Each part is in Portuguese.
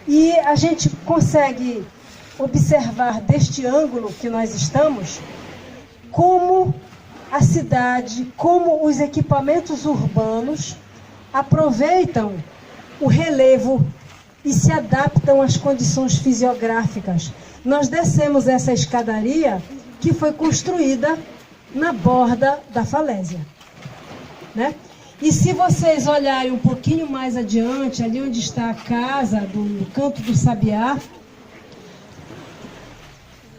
E a gente consegue observar deste ângulo que nós estamos, como a cidade, como os equipamentos urbanos aproveitam o relevo e se adaptam às condições fisiográficas. Nós descemos essa escadaria que foi construída na borda da falésia, né? E se vocês olharem um pouquinho mais adiante, ali onde está a casa, do Canto do Sabiá,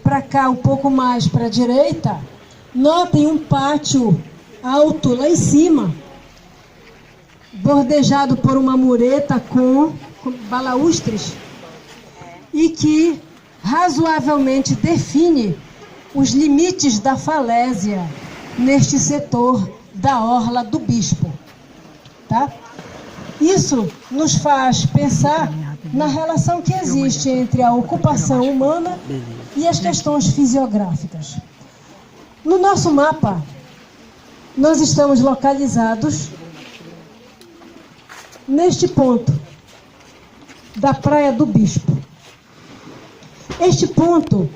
para cá um pouco mais para a direita, notem um pátio alto lá em cima, bordejado por uma mureta com balaústres, e que razoavelmente define os limites da falésia neste setor da Orla do Bispo. Tá? Isso nos faz pensar na relação que existe entre a ocupação humana e as questões fisiográficas. No nosso mapa, nós estamos localizados neste ponto da Praia do Bispo. Este ponto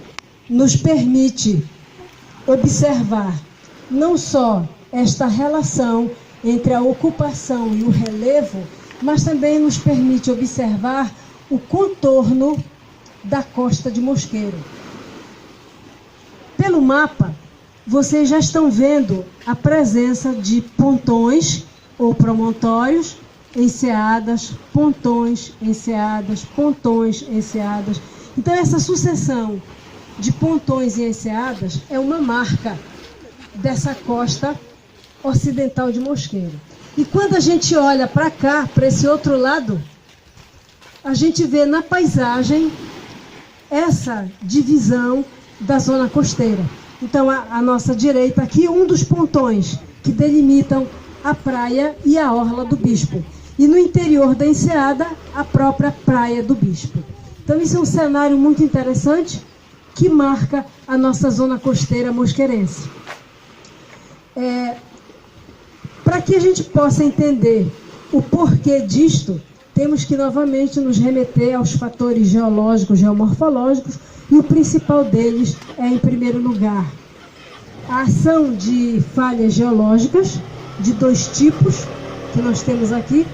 nos permite observar não só esta relação entre a ocupação e o relevo, mas também nos permite observar o contorno da Costa de Mosqueiro. Pelo mapa, vocês já estão vendo a presença de pontões ou promontórios, enseadas, pontões, enseadas, pontões, enseadas. Então, essa sucessão de pontões e enseadas é uma marca dessa costa ocidental de Mosqueiro. E quando a gente olha para cá, para esse outro lado, a gente vê na paisagem essa divisão da zona costeira. Então, à nossa direita aqui, um dos pontões que delimitam a praia e a Orla do Bispo. E no interior da enseada, a própria Praia do Bispo. Então, isso é um cenário muito interessante que marca a nossa zona costeira mosqueirense. Para que a gente possa entender o porquê disto, temos que novamente nos remeter aos fatores geológicos, geomorfológicos, e o principal deles é, em primeiro lugar, a ação de falhas geológicas de dois tipos que nós temos aqui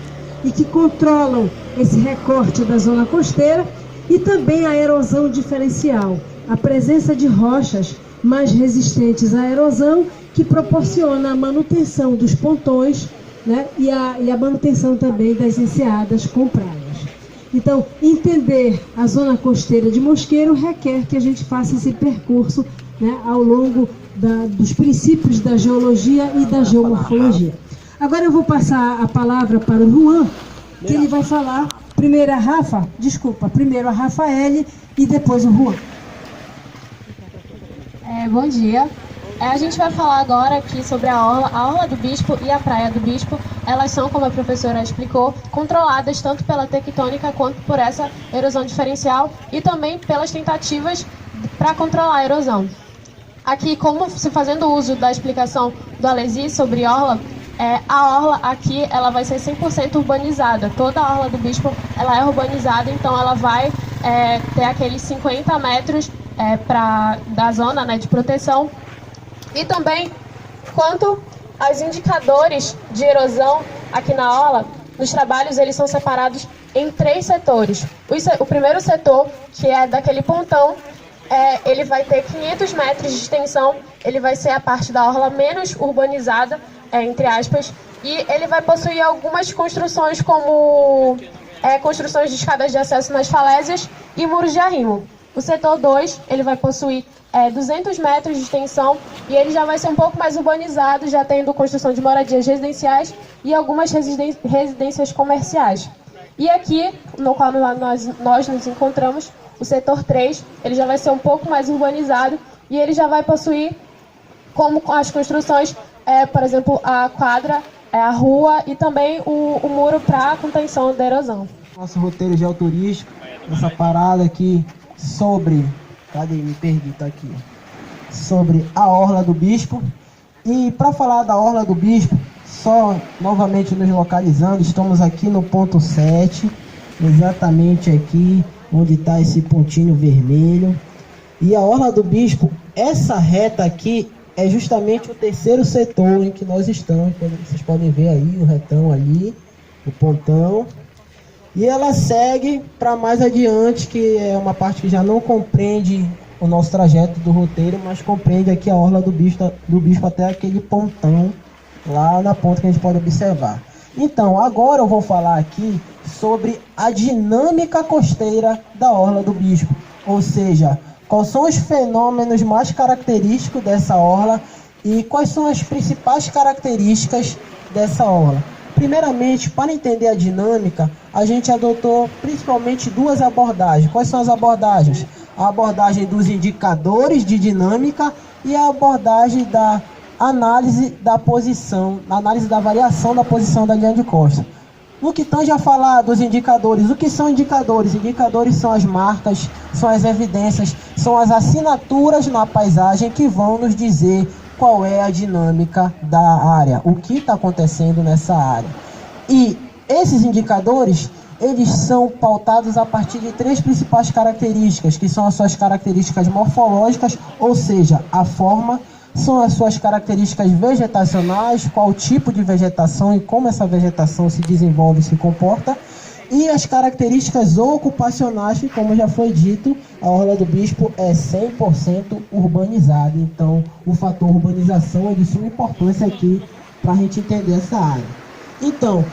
e que controlam esse recorte da zona costeira, e também a erosão diferencial, a presença de rochas mais resistentes à erosão, que proporciona a manutenção dos pontões, né, e a manutenção também das enseadas com praias. Então, entender a zona costeira de Mosqueiro requer que a gente faça esse percurso, né, ao longo dos princípios da geologia e da geomorfologia. Agora eu vou passar a palavra para o Juan, que ele vai falar primeiro a Rafaele e depois o Juan. Bom dia. A gente vai falar agora aqui sobre a Orla do Bispo e a Praia do Bispo. Elas são, como a professora explicou, controladas tanto pela tectônica quanto por essa erosão diferencial e também pelas tentativas para controlar a erosão. Aqui, como se fazendo uso da explicação do Alesi sobre Orla, a Orla aqui ela vai ser 100% urbanizada. Toda a Orla do Bispo ela é urbanizada, então ela vai ter aqueles 50 metros da zona, né, de proteção. E também, quanto aos indicadores de erosão aqui na Orla, nos trabalhos eles são separados em 3 setores. O primeiro setor, que é daquele pontão, ele vai ter 500 metros de extensão, ele vai ser a parte da Orla menos urbanizada, entre aspas, e ele vai possuir algumas construções como construções de escadas de acesso nas falésias e muros de arrimo. O setor 2, ele vai possuir 200 metros de extensão e ele já vai ser um pouco mais urbanizado, já tendo construção de moradias residenciais e algumas residências comerciais. E aqui, no qual nós nos encontramos, o setor 3, ele já vai ser um pouco mais urbanizado e ele já vai possuir, como as construções, por exemplo, a quadra, a rua e também o muro para contenção da erosão. Nosso roteiro geoturístico, essa parada aqui sobre... Cadê? Me perdi, tá aqui. Sobre a Orla do Bispo. E para falar da Orla do Bispo, só novamente nos localizando, estamos aqui no ponto 7, exatamente aqui onde está esse pontinho vermelho. E a Orla do Bispo, essa reta aqui é justamente o terceiro setor em que nós estamos. Vocês podem ver aí o retão ali, o pontão. E ela segue para mais adiante, que é uma parte que já não compreende o nosso trajeto do roteiro, mas compreende aqui a Orla do Bispo até aquele pontão lá na ponta que a gente pode observar. Então, agora eu vou falar aqui sobre a dinâmica costeira da Orla do Bispo, ou seja, quais são os fenômenos mais característicos dessa orla e quais são as principais características dessa orla. Primeiramente, para entender a dinâmica, a gente adotou principalmente duas abordagens. Quais são as abordagens? A abordagem dos indicadores de dinâmica e a abordagem da análise da posição, análise da variação da posição da linha de costa. No que tange a falar dos indicadores, o que são indicadores? Indicadores são as marcas, são as evidências, são as assinaturas na paisagem que vão nos dizer qual é a dinâmica da área, o que está acontecendo nessa área. E esses indicadores, eles são pautados a partir de três principais características, que são as suas características morfológicas, ou seja, a forma, são as suas características vegetacionais, qual tipo de vegetação e como essa vegetação se desenvolve e se comporta, e as características ocupacionais, que, como já foi dito, a Orla do Bispo é 100% urbanizada. Então, o fator urbanização é de suma importância aqui para a gente entender essa área. Então,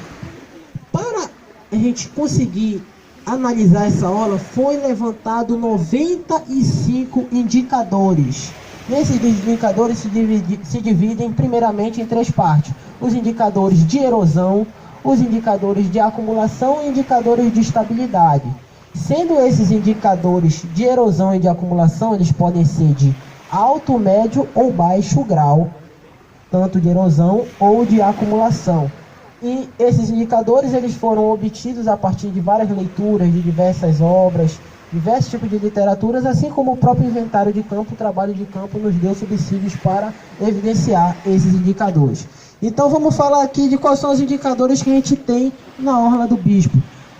para a gente conseguir analisar essa orla, foi levantado 95 indicadores. Esses indicadores se dividem primeiramente em três partes: os indicadores de erosão, os indicadores de acumulação e indicadores de estabilidade. Sendo esses indicadores de erosão e de acumulação, eles podem ser de alto, médio ou baixo grau, tanto de erosão ou de acumulação. E esses indicadores, eles foram obtidos a partir de várias leituras, de diversas obras, diversos tipos de literaturas, assim como o próprio inventário de campo, o trabalho de campo nos deu subsídios para evidenciar esses indicadores. Então vamos falar aqui de quais são os indicadores que a gente tem na Orla do Bispo.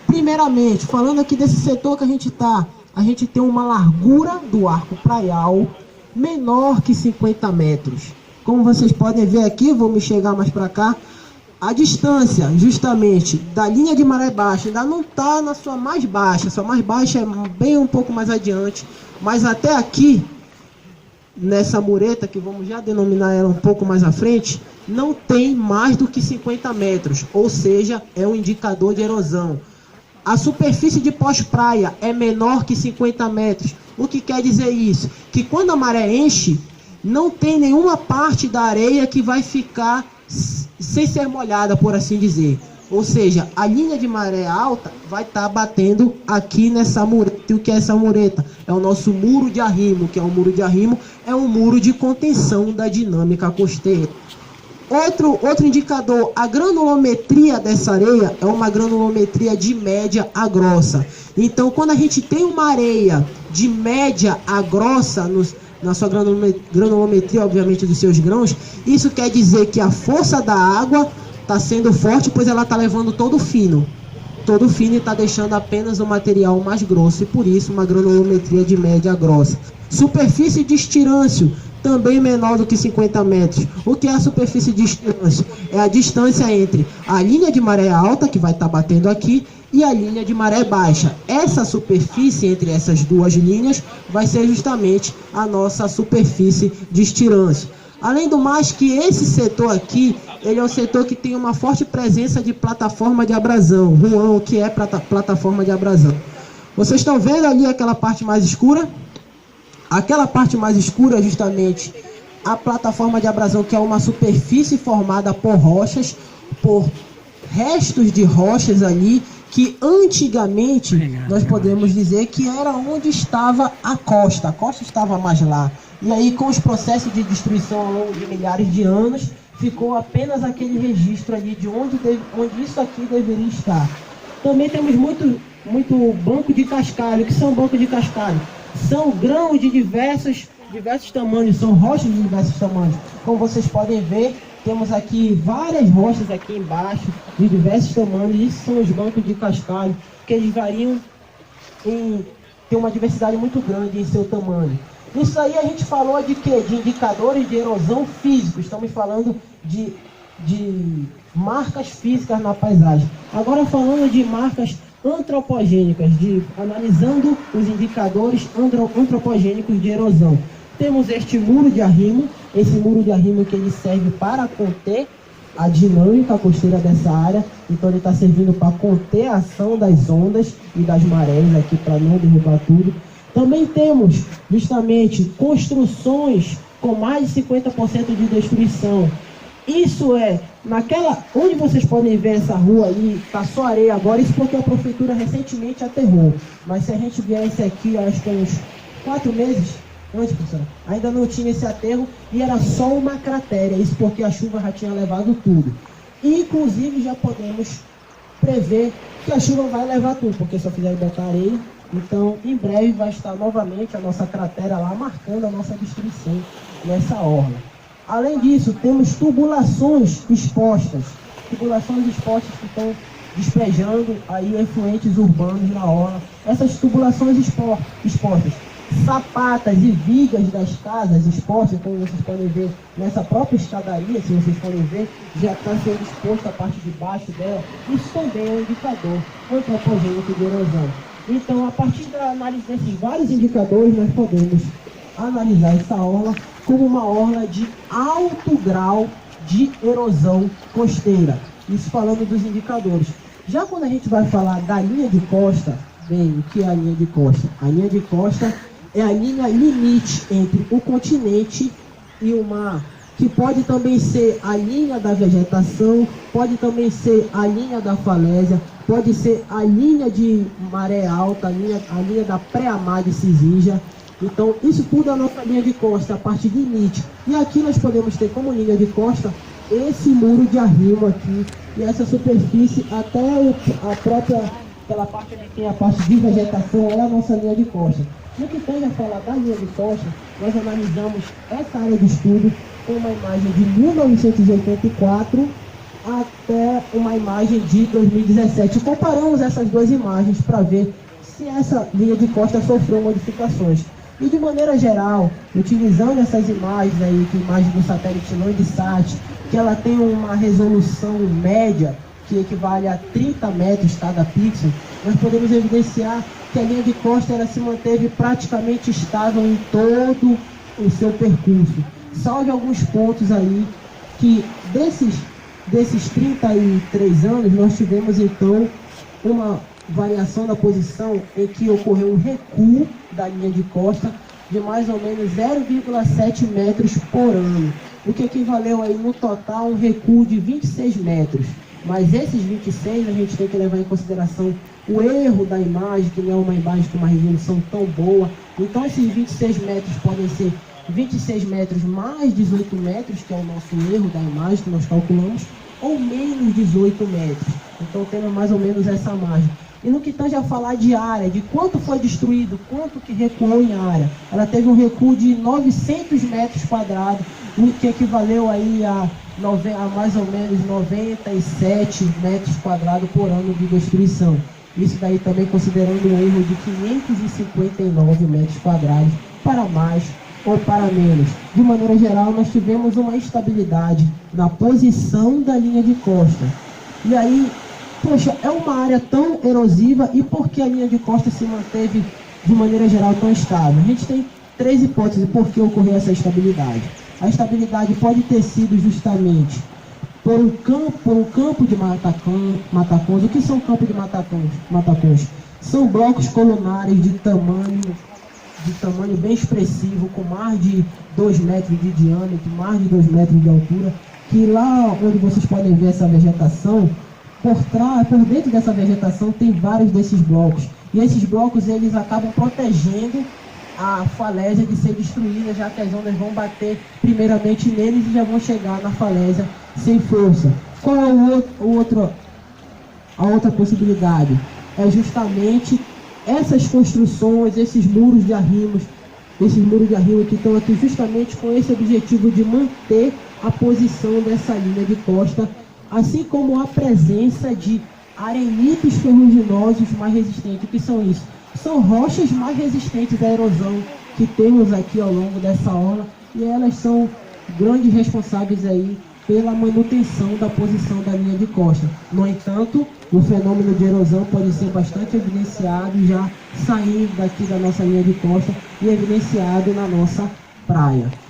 Primeiramente, falando aqui desse setor que a gente tem uma largura do arco praial menor que 50 metros. Como vocês podem ver aqui, vou me chegar mais para cá, a distância justamente da linha de maré baixa ainda não está na sua mais baixa. A sua mais baixa é bem um pouco mais adiante, mas até aqui, nessa mureta, que vamos já denominar ela um pouco mais à frente, não tem mais do que 50 metros, ou seja, é um indicador de erosão. A superfície de pós-praia é menor que 50 metros. O que quer dizer isso? Que quando a maré enche, não tem nenhuma parte da areia que vai ficar sem ser molhada, por assim dizer. Ou seja, a linha de maré alta vai estar batendo aqui nessa mureta. E o que é essa mureta? É o nosso muro de arrimo. Que é um muro de arrimo? É um muro de contenção da dinâmica costeira. Outro indicador, a granulometria dessa areia é uma granulometria de média a grossa. Então, quando a gente tem uma areia de média a grossa na sua granulometria, obviamente, dos seus grãos, isso quer dizer que a força da água está sendo forte, pois ela está levando todo fino e está deixando apenas o material mais grosso, e por isso uma granulometria de média a grossa. Superfície de estirância, também menor do que 50 metros. O que é a superfície de estirância? É a distância entre a linha de maré alta, que vai estar batendo aqui, e a linha de maré baixa. Essa superfície entre essas duas linhas vai ser justamente a nossa superfície de estirância. Além do mais, que esse setor aqui, ele é um setor que tem uma forte presença de plataforma de abrasão. Juan, o que é plataforma de abrasão? Vocês estão vendo ali aquela parte mais escura? Aquela parte mais escura é justamente a plataforma de abrasão, que é uma superfície formada por rochas, por restos de rochas ali, que antigamente nós podemos dizer que era onde estava a costa estava mais lá. E aí, com os processos de destruição ao longo de milhares de anos, ficou apenas aquele registro ali de onde isso aqui deveria estar. Também temos muito banco de cascalho. O que são bancos de cascalho? São grãos de diversos tamanhos, são rochas de diversos tamanhos. Como vocês podem ver, Temos aqui várias rochas aqui embaixo, de diversos tamanhos. Isso são os bancos de cascalho, que eles variam tem uma diversidade muito grande em seu tamanho. Isso aí a gente falou de quê? De indicadores de erosão físico. Estamos falando de marcas físicas na paisagem. Agora falando de marcas antropogênicas, analisando os indicadores antropogênicos de erosão. Temos este muro de arrimo, esse muro de arrimo que ele serve para conter a dinâmica costeira dessa área, então ele está servindo para conter a ação das ondas e das marés aqui para não derrubar tudo. Também temos justamente construções com mais de 50% de destruição. Isso é, onde vocês podem ver essa rua aí, tá só areia agora, isso porque a prefeitura recentemente aterrou. Mas se a gente viesse aqui, acho que uns 4 meses antes, professor, ainda não tinha esse aterro e era só uma cratera, isso porque a chuva já tinha levado tudo. E, inclusive, já podemos prever que a chuva vai levar tudo, porque só fizeram botar areia. Então, em breve vai estar novamente a nossa cratera lá, marcando a nossa destruição nessa orla. Além disso, temos tubulações expostas que estão despejando aí efluentes urbanos na orla. Essas tubulações expostas, sapatas e vigas das casas expostas, como vocês podem ver nessa própria escadaria, se vocês podem ver, já está sendo exposta a parte de baixo dela. Isso também é um indicador antropogênico de erosão. Então, a partir da análise desses vários indicadores, nós podemos analisar essa orla como uma orla de alto grau de erosão costeira. Isso falando dos indicadores. Já quando a gente vai falar da linha de costa, bem, o que é a linha de costa? A linha de costa é a linha limite entre o continente e o mar, que pode também ser a linha da vegetação, pode também ser a linha da falésia, pode ser a linha de maré alta, a linha da pré-amar de Cisígia. Então, isso tudo é a nossa linha de costa, a parte limite. E aqui nós podemos ter como linha de costa esse muro de arrimo aqui, e essa superfície até aquela parte onde tem a parte de vegetação, é a nossa linha de costa. No que tem a falar da linha de costa, nós analisamos essa área de estudo com uma imagem de 1984 até uma imagem de 2017. Comparamos essas duas imagens para ver se essa linha de costa sofreu modificações. E de maneira geral, utilizando essas imagens aí, que imagem do satélite Landsat, que ela tem uma resolução média que equivale a 30 metros cada pixel, nós podemos evidenciar que a linha de costa ela se manteve praticamente estável em todo o seu percurso. Salve alguns pontos aí que desses 33 anos nós tivemos então uma variação da posição em que ocorreu um recuo da linha de costa de mais ou menos 0,7 metros por ano, o que equivaleu aí no total um recuo de 26 metros. Mas esses 26 a gente tem que levar em consideração o erro da imagem, que não é uma imagem com uma resolução tão boa. Então esses 26 metros podem ser 26 metros mais 18 metros, que é o nosso erro da imagem que nós calculamos, ou menos 18 metros. Então temos mais ou menos essa margem. E no que tange a falar de área, de quanto foi destruído, quanto que recuou em área, ela teve um recuo de 900 metros quadrados, o que equivaleu aí a mais ou menos 97 metros quadrados por ano de destruição. Isso daí também considerando um erro de 559 metros quadrados para mais ou para menos. De maneira geral, nós tivemos uma instabilidade na posição da linha de costa. E aí, poxa, é uma área tão erosiva, e por que a linha de costa se manteve de maneira geral tão estável? A gente tem 3 hipóteses por que ocorreu essa instabilidade. A estabilidade pode ter sido justamente por um campo de matacões. O que são campos de matacões? São blocos colunares de tamanho bem expressivo, com mais de 2 metros de diâmetro, mais de 2 metros de altura, que lá onde vocês podem ver essa vegetação, por dentro dessa vegetação tem vários desses blocos. E esses blocos eles acabam protegendo a falésia de ser destruída, já que as ondas vão bater primeiramente neles e já vão chegar na falésia sem força. Qual é a outra possibilidade? É justamente essas construções, esses muros de arrimo que estão aqui justamente com esse objetivo de manter a posição dessa linha de costa, assim como a presença de arenites ferruginosos mais resistentes. O que são isso? São rochas mais resistentes à erosão que temos aqui ao longo dessa orla, e elas são grandes responsáveis aí pela manutenção da posição da linha de costa. No entanto, o fenômeno de erosão pode ser bastante evidenciado já saindo daqui da nossa linha de costa e evidenciado na nossa praia.